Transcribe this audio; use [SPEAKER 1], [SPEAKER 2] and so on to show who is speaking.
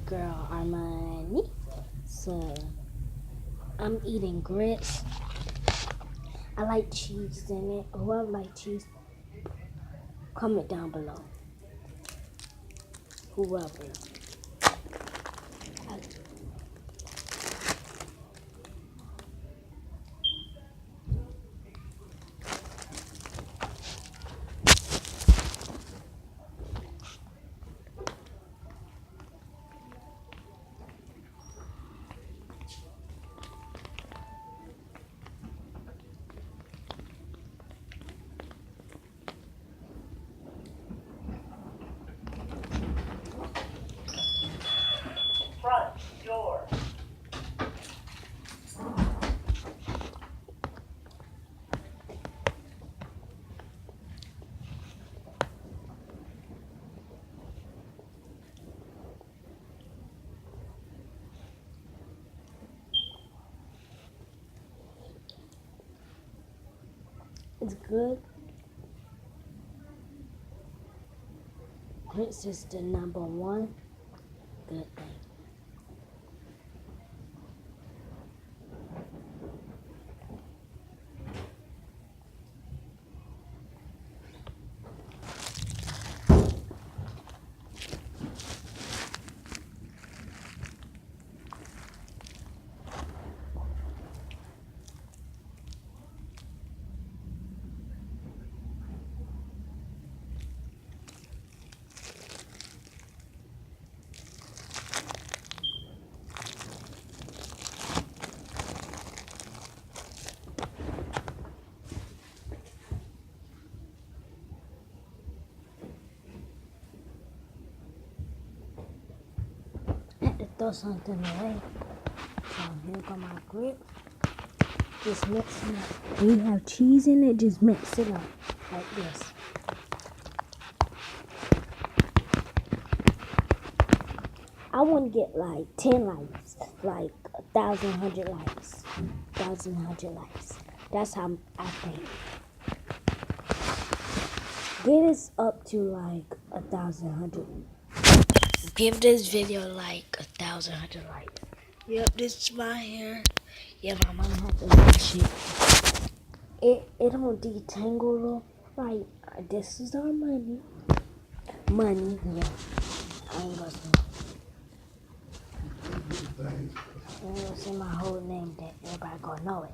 [SPEAKER 1] girl Armani. So I'm eating grits. I like cheese in it. Whoever like cheese, comment down below. Whoever.
[SPEAKER 2] Front door.
[SPEAKER 1] It's good. Grits is the #1 good thing. I had to throw something away. So here go my grits. Just mix it up. When you have cheese in it, just mix it up like this. I want to get like 10 likes, like 1,000, 100 likes, 1,000, 100 likes. That's how I think. Get us up to like 1,000, 100. Give this video like 1,000, 100 likes. Yep, this is my hair. Yeah, my mom had to wash it. It don't detangle though. Like, this is our money. Money, yeah. I ain't gonna say. I ain't gonna say my whole name that everybody gonna know it.